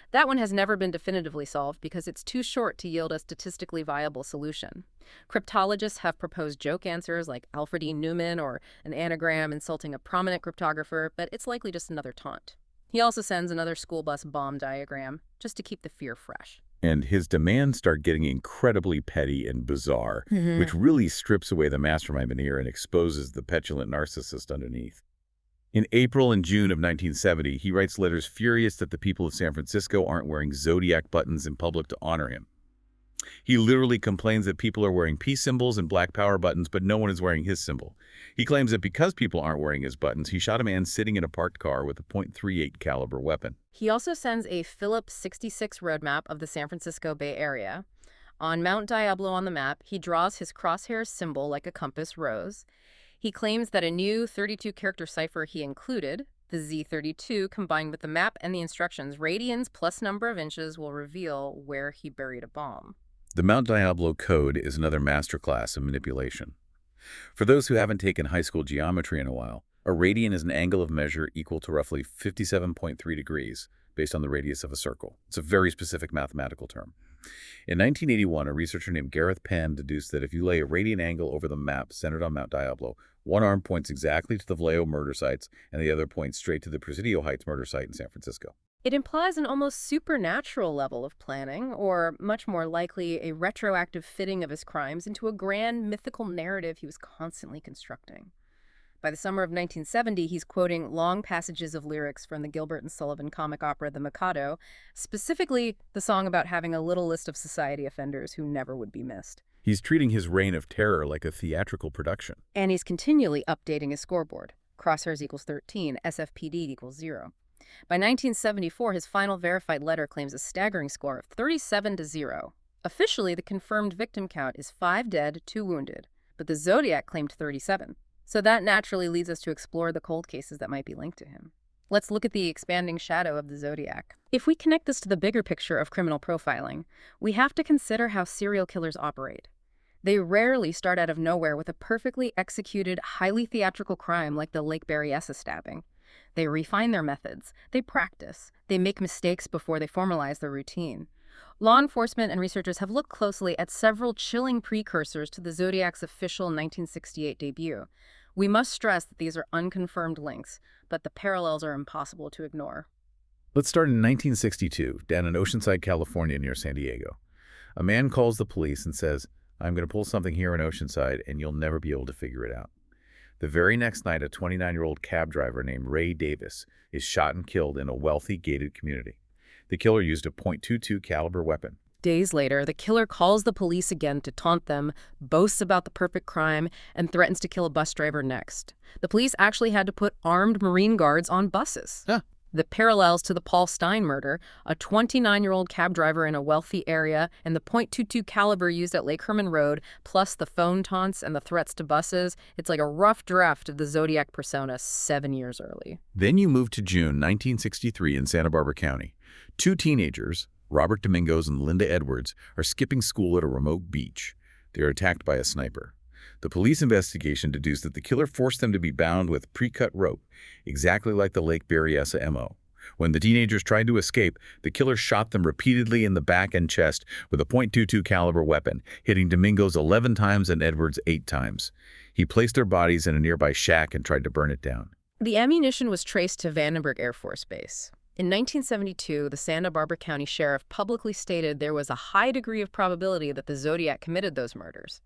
That one has never been definitively solved because it's too short to yield a statistically viable solution. Cryptologists have proposed joke answers like Alfred E. Newman or an anagram insulting a prominent cryptographer, but it's likely just another taunt. He also sends another school bus bomb diagram, just to keep the fear fresh. And his demands start getting incredibly petty and bizarre, which Mhm. really strips away the mastermind veneer and exposes the petulant narcissist underneath. In April and June of 1970, he writes letters furious that the people of San Francisco aren't wearing Zodiac buttons in public to honor him. He literally complains that people are wearing peace symbols and black power buttons, but no one is wearing his symbol. He claims that because people aren't wearing his buttons, he shot a man sitting in a parked car with a .38 caliber weapon. He also sends a Phillips 66 roadmap of the San Francisco Bay Area. On Mount Diablo on the map, he draws his crosshair symbol like a compass rose. He claims that a new 32-character cipher he included, the Z32, combined with the map and the instructions, radians plus number of inches, will reveal where he buried a bomb. The Mount Diablo Code is another masterclass of manipulation. For those who haven't taken high school geometry in a while, a radian is an angle of measure equal to roughly 57.3 degrees based on the radius of a circle. It's a very specific mathematical term. In 1981, a researcher named Gareth Penn deduced that if you lay a radian angle over the map centered on Mount Diablo, one arm points exactly to the Vallejo murder sites and the other points straight to the Presidio Heights murder site in San Francisco. It implies an almost supernatural level of planning, or much more likely, a retroactive fitting of his crimes into a grand mythical narrative he was constantly constructing. By the summer of 1970, he's quoting long passages of lyrics from the Gilbert and Sullivan comic opera The Mikado, specifically the song about having a little list of society offenders who never would be missed. He's treating his reign of terror like a theatrical production. And he's continually updating his scoreboard. Crosshairs equals 13, SFPD equals 0. By 1974, his final verified letter claims a staggering score of 37 to 0. Officially, the confirmed victim count is 5 dead, 2 wounded, but the Zodiac claimed 37. So that naturally leads us to explore the cold cases that might be linked to him. Let's look at the expanding shadow of the Zodiac. If we connect this to the bigger picture of criminal profiling, we have to consider how serial killers operate. They rarely start out of nowhere with a perfectly executed, highly theatrical crime like the Lake Berryessa stabbing. They refine their methods, they practice, they make mistakes before they formalize their routine. Law enforcement and researchers have looked closely at several chilling precursors to the Zodiac's official 1968 debut. We must stress that these are unconfirmed links, but the parallels are impossible to ignore. Let's start in 1962, down in Oceanside, California, near San Diego. A man calls the police and says, "I'm going to pull something here in Oceanside, and you'll never be able to figure it out." The very next night, a 29-year-old cab driver named Ray Davis is shot and killed in a wealthy, gated community. The killer used a .22 caliber weapon. Days later, the killer calls the police again to taunt them, boasts about the perfect crime, and threatens to kill a bus driver next. The police actually had to put armed Marine guards on buses. Huh. The parallels to the Paul Stein murder, a 29-year-old cab driver in a wealthy area, and the .22 caliber used at Lake Herman Road, plus the phone taunts and the threats to buses, it's like a rough draft of the Zodiac persona 7 years early. Then you move to June 1963 in Santa Barbara County. Two teenagers, Robert Domingos and Linda Edwards, are skipping school at a remote beach. They are attacked by a sniper. The police investigation deduced that the killer forced them to be bound with pre-cut rope, exactly like the Lake Berryessa MO. When the teenagers tried to escape, the killer shot them repeatedly in the back and chest with a .22 caliber weapon, hitting Domingos 11 times and Edwards 8 times. He placed their bodies in a nearby shack and tried to burn it down. The ammunition was traced to Vandenberg Air Force Base. In 1972, the Santa Barbara County Sheriff publicly stated there was a high degree of probability that the Zodiac committed those murders.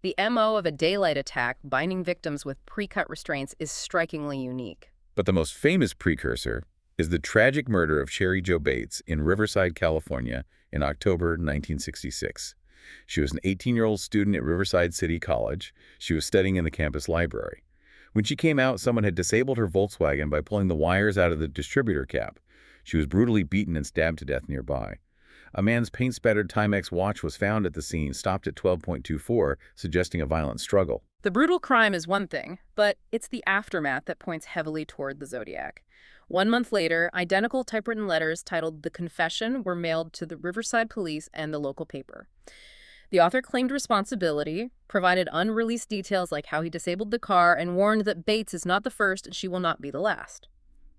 The MO of a daylight attack binding victims with pre-cut restraints is strikingly unique. But the most famous precursor is the tragic murder of Sherry Jo Bates in Riverside, California in October 1966. She was an 18-year-old student at Riverside City College. She was studying in the campus library. When she came out, someone had disabled her Volkswagen by pulling the wires out of the distributor cap. She was brutally beaten and stabbed to death nearby. A man's paint-spattered Timex watch was found at the scene, stopped at 12.24, suggesting a violent struggle. The brutal crime is one thing, but it's the aftermath that points heavily toward the Zodiac. 1 month later, identical typewritten letters titled The Confession were mailed to the Riverside Police and the local paper. The author claimed responsibility, provided unreleased details like how he disabled the car, and warned that Bates is not the first and she will not be the last.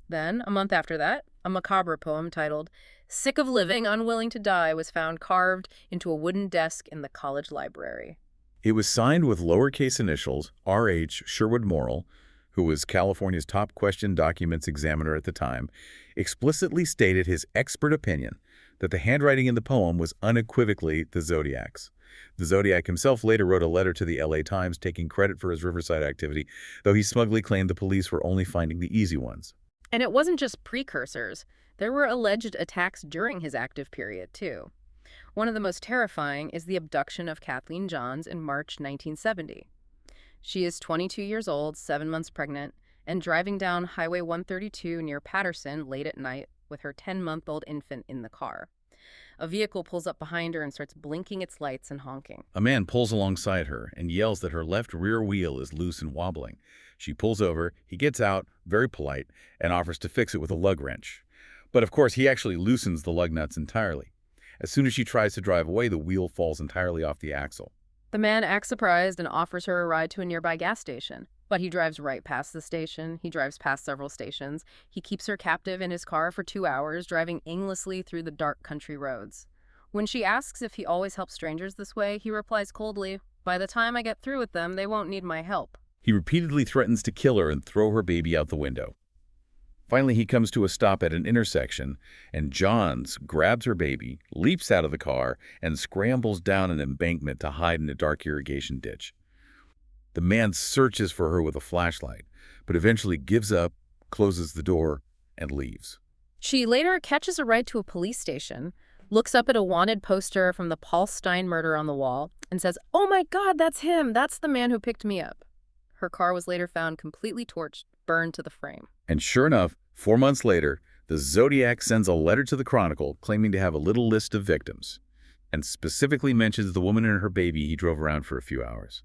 Then, a month after that, a macabre poem titled Sick of Living, Unwilling to Die was found carved into a wooden desk in the college library. It was signed with lowercase initials R.H. Sherwood Morrill, who was California's top question documents examiner at the time, explicitly stated his expert opinion that the handwriting in the poem was unequivocally the Zodiac's. The Zodiac himself later wrote a letter to the LA Times taking credit for his Riverside activity, though he smugly claimed the police were only finding the easy ones. And it wasn't just precursors. There were alleged attacks during his active period, too. One of the most terrifying is the abduction of Kathleen Johns in March 1970. She is 22 years old, 7 months pregnant, and driving down Highway 132 near Patterson late at night with her 10-month-old infant in the car. A vehicle pulls up behind her and starts blinking its lights and honking. A man pulls alongside her and yells that her left rear wheel is loose and wobbling. She pulls over, he gets out, very polite, and offers to fix it with a lug wrench. But of course, he actually loosens the lug nuts entirely. As soon as she tries to drive away, the wheel falls entirely off the axle. The man acts surprised and offers her a ride to a nearby gas station. But he drives right past the station. He drives past several stations. He keeps her captive in his car for 2 hours, driving aimlessly through the dark country roads. When she asks if he always helps strangers this way, he replies coldly, "By the time I get through with them, they won't need my help." He repeatedly threatens to kill her and throw her baby out the window. Finally, he comes to a stop at an intersection, and Johns grabs her baby, leaps out of the car, and scrambles down an embankment to hide in a dark irrigation ditch. The man searches for her with a flashlight, but eventually gives up, closes the door, and leaves. She later catches a ride to a police station, looks up at a wanted poster from the Paul Stein murder on the wall, and says, "Oh my God, that's him! That's the man who picked me up." Her car was later found completely torched, burned to the frame. And sure enough, 4 months later, the Zodiac sends a letter to the Chronicle claiming to have a little list of victims, and specifically mentions the woman and her baby he drove around for a few hours.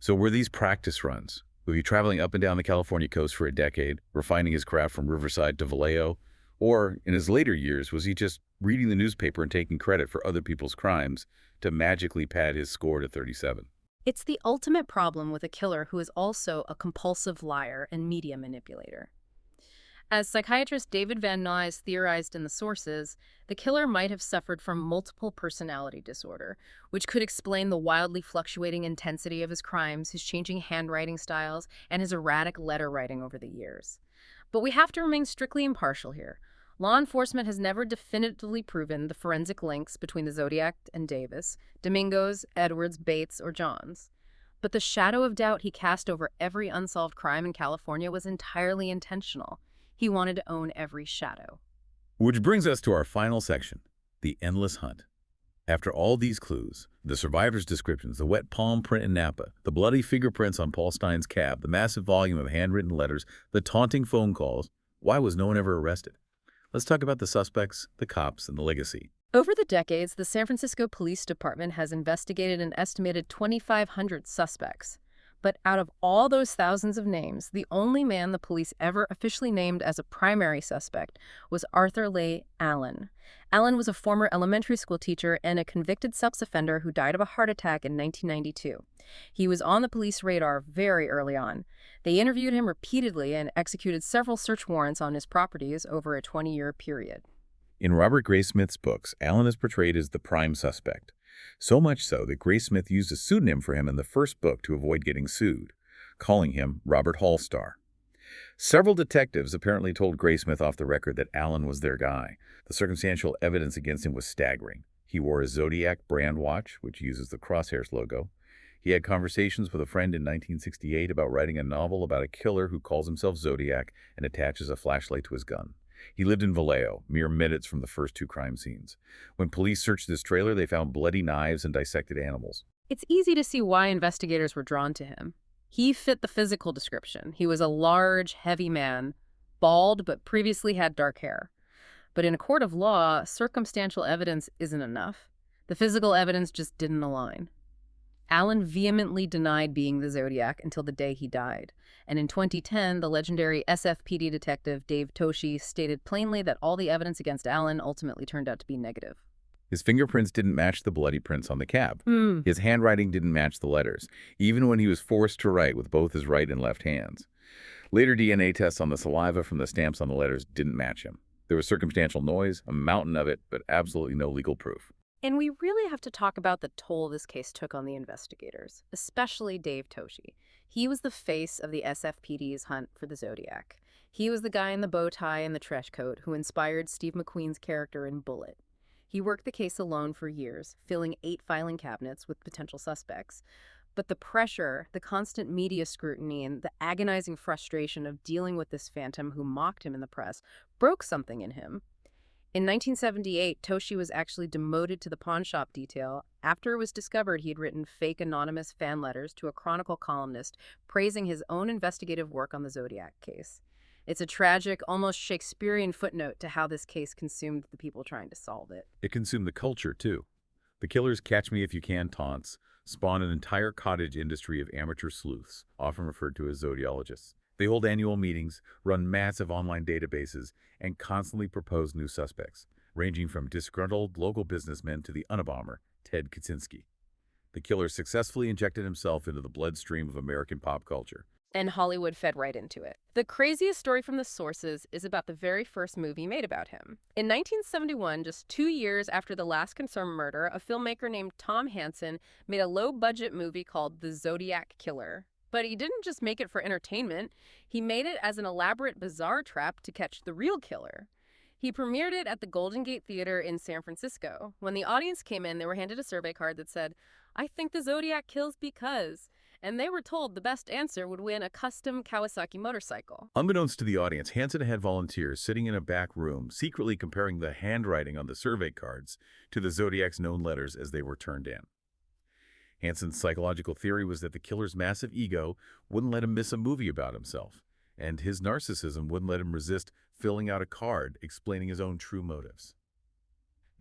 So were these practice runs? Was he traveling up and down the California coast for a decade, refining his craft from Riverside to Vallejo? Or, in his later years, was he just reading the newspaper and taking credit for other people's crimes to magically pad his score to 37? It's the ultimate problem with a killer who is also a compulsive liar and media manipulator. As psychiatrist David Van Nuys theorized in The Sources, the killer might have suffered from multiple personality disorder, which could explain the wildly fluctuating intensity of his crimes, his changing handwriting styles, and his erratic letter writing over the years. But we have to remain strictly impartial here. Law enforcement has never definitively proven the forensic links between the Zodiac and Davis, Domingos, Edwards, Bates, or Johns. But the shadow of doubt he cast over every unsolved crime in California was entirely intentional. He wanted to own every shadow. Which brings us to our final section, the endless hunt. After all these clues, the survivors' descriptions, the wet palm print in Napa, the bloody fingerprints on Paul Stein's cab, the massive volume of handwritten letters, the taunting phone calls, why was no one ever arrested? Let's talk about the suspects, the cops, and the legacy. Over the decades, the San Francisco Police Department has investigated an estimated 2,500 suspects. But out of all those thousands of names, the only man the police ever officially named as a primary suspect was Arthur Leigh Allen. Allen was a former elementary school teacher and a convicted sex offender who died of a heart attack in 1992. He was on the police radar very early on. They interviewed him repeatedly and executed several search warrants on his properties over a 20-year period. In Robert Graysmith's books, Allen is portrayed as the prime suspect. So much so that Graysmith used a pseudonym for him in the first book to avoid getting sued, calling him Robert Hallstar. Several detectives apparently told Graysmith off the record that Allen was their guy. The circumstantial evidence against him was staggering. He wore a Zodiac brand watch, which uses the Crosshairs logo. He had conversations with a friend in 1968 about writing a novel about a killer who calls himself Zodiac and attaches a flashlight to his gun. He lived in Vallejo, mere minutes from the first 2 crime scenes. When police searched his trailer, they found bloody knives and dissected animals. It's easy to see why investigators were drawn to him. He fit the physical description. He was a large, heavy man, bald but previously had dark hair. But in a court of law, circumstantial evidence isn't enough. The physical evidence just didn't align. Allen vehemently denied being the Zodiac until the day he died. And in 2010, the legendary SFPD detective Dave Toschi stated plainly that all the evidence against Allen ultimately turned out to be negative. His fingerprints didn't match the bloody prints on the cab. Hmm. His handwriting didn't match the letters, even when he was forced to write with both his right and left hands. Later DNA tests on the saliva from the stamps on the letters didn't match him. There was circumstantial noise, a mountain of it, but absolutely no legal proof. And we really have to talk about the toll this case took on the investigators, especially Dave Toshi. He was the face of the SFPD's hunt for the Zodiac. He was the guy in the bow tie and the trench coat who inspired Steve McQueen's character in Bullet. He worked the case alone for years, filling 8 filing cabinets with potential suspects. But the pressure, the constant media scrutiny, and the agonizing frustration of dealing with this phantom who mocked him in the press broke something in him. In 1978, Toshi was actually demoted to the pawnshop detail after it was discovered he had written fake anonymous fan letters to a Chronicle columnist praising his own investigative work on the Zodiac case. It's a tragic, almost Shakespearean footnote to how this case consumed the people trying to solve it. It consumed the culture, too. The killer's catch-me-if-you-can taunts spawned an entire cottage industry of amateur sleuths, often referred to as zodiologists. They hold annual meetings, run massive online databases, and constantly propose new suspects, ranging from disgruntled local businessmen to the Unabomber, Ted Kaczynski. The killer successfully injected himself into the bloodstream of American pop culture. And Hollywood fed right into it. The craziest story from the sources is about the very first movie made about him. In 1971, just 2 years after the last confirmed murder, a filmmaker named Tom Hansen made a low-budget movie called The Zodiac Killer. But he didn't just make it for entertainment. He made it as an elaborate bizarre trap to catch the real killer. He premiered it at the Golden Gate Theater in San Francisco. When the audience came in, they were handed a survey card that said, "I think the Zodiac kills because..." And they were told the best answer would win a custom Kawasaki motorcycle. Unbeknownst to the audience, Hansen had volunteers sitting in a back room, secretly comparing the handwriting on the survey cards to the Zodiac's known letters as they were turned in. Hansen's psychological theory was that the killer's massive ego wouldn't let him miss a movie about himself, and his narcissism wouldn't let him resist filling out a card explaining his own true motives.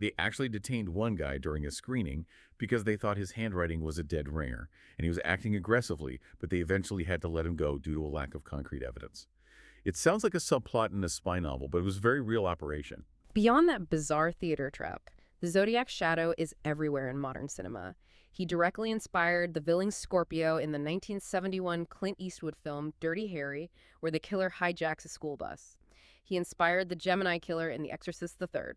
They actually detained one guy during a screening because they thought his handwriting was a dead ringer, and he was acting aggressively, but they eventually had to let him go due to a lack of concrete evidence. It sounds like a subplot in a spy novel, but it was a very real operation. Beyond that bizarre theater trap, the Zodiac's shadow is everywhere in modern cinema. He directly inspired the villain Scorpio in the 1971 Clint Eastwood film Dirty Harry, where the killer hijacks a school bus. He inspired the Gemini killer in The Exorcist III.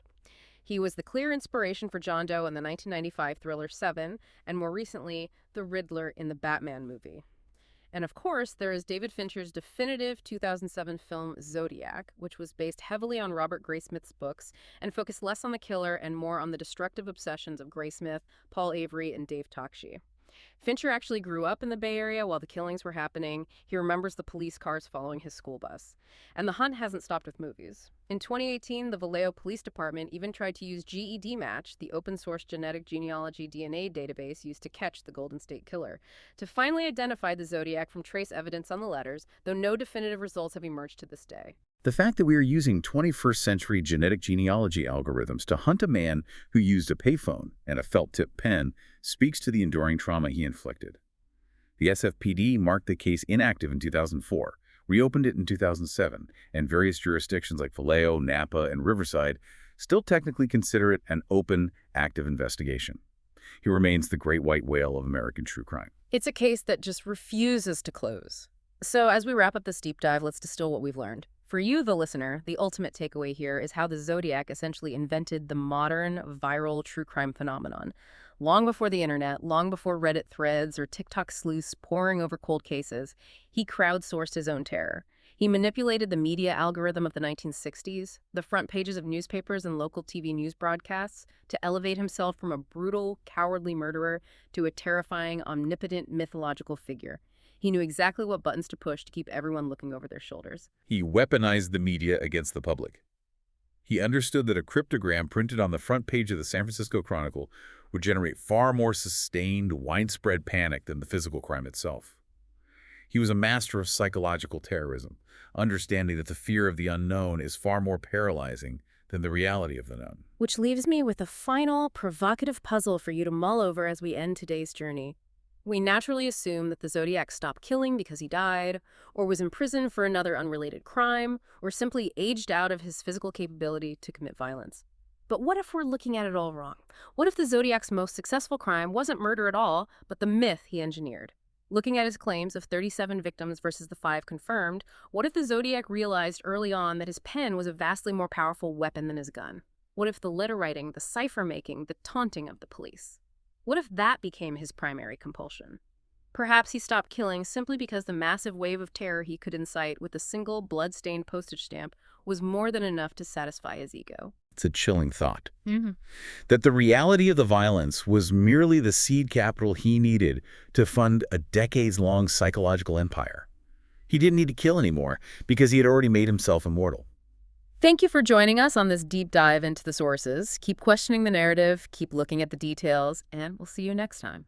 He was the clear inspiration for John Doe in the 1995 thriller Seven, and more recently, the Riddler in the Batman movie. And of course, there is David Fincher's definitive 2007 film Zodiac, which was based heavily on Robert Graysmith's books and focused less on the killer and more on the destructive obsessions of Graysmith, Paul Avery, and Dave Takschi. Fincher actually grew up in the Bay Area while the killings were happening. He remembers the police cars following his school bus. And the hunt hasn't stopped with movies. In 2018, the Vallejo Police Department even tried to use GED Match, the open-source genetic genealogy DNA database used to catch the Golden State Killer, to finally identify the Zodiac from trace evidence on the letters, though no definitive results have emerged to this day. The fact that we are using 21st century genetic genealogy algorithms to hunt a man who used a payphone and a felt-tip pen speaks to the enduring trauma he inflicted. The SFPD marked the case inactive in 2004, reopened it in 2007, and various jurisdictions like Vallejo, Napa, and Riverside still technically consider it an open, active investigation. He remains the great white whale of American true crime. It's a case that just refuses to close. So as we wrap up this deep dive, let's distill what we've learned. For you, the listener, the ultimate takeaway here is how the Zodiac essentially invented the modern viral true crime phenomenon. Long before the internet, long before Reddit threads or TikTok sleuths poring over cold cases, he crowdsourced his own terror. He manipulated the media algorithm of the 1960s, the front pages of newspapers and local TV news broadcasts, to elevate himself from a brutal, cowardly murderer to a terrifying, omnipotent, mythological figure. He knew exactly what buttons to push to keep everyone looking over their shoulders. He weaponized the media against the public. He understood that a cryptogram printed on the front page of the San Francisco Chronicle would generate far more sustained, widespread panic than the physical crime itself. He was a master of psychological terrorism, understanding that the fear of the unknown is far more paralyzing than the reality of the known. Which leaves me with a final, provocative puzzle for you to mull over as we end today's journey. We naturally assume that the Zodiac stopped killing because he died, or was imprisoned for another unrelated crime, or simply aged out of his physical capability to commit violence. But what if we're looking at it all wrong? What if the Zodiac's most successful crime wasn't murder at all, but the myth he engineered? Looking at his claims of 37 victims versus the 5 confirmed, what if the Zodiac realized early on that his pen was a vastly more powerful weapon than his gun? What if the letter writing, the cipher making, the taunting of the police? What if that became his primary compulsion? Perhaps he stopped killing simply because the massive wave of terror he could incite with a single blood-stained postage stamp was more than enough to satisfy his ego. It's a chilling thought. Mm-hmm. That the reality of the violence was merely the seed capital he needed to fund a decades-long psychological empire. He didn't need to kill anymore because he had already made himself immortal. Thank you for joining us on this deep dive into the sources. Keep questioning the narrative, keep looking at the details, and we'll see you next time.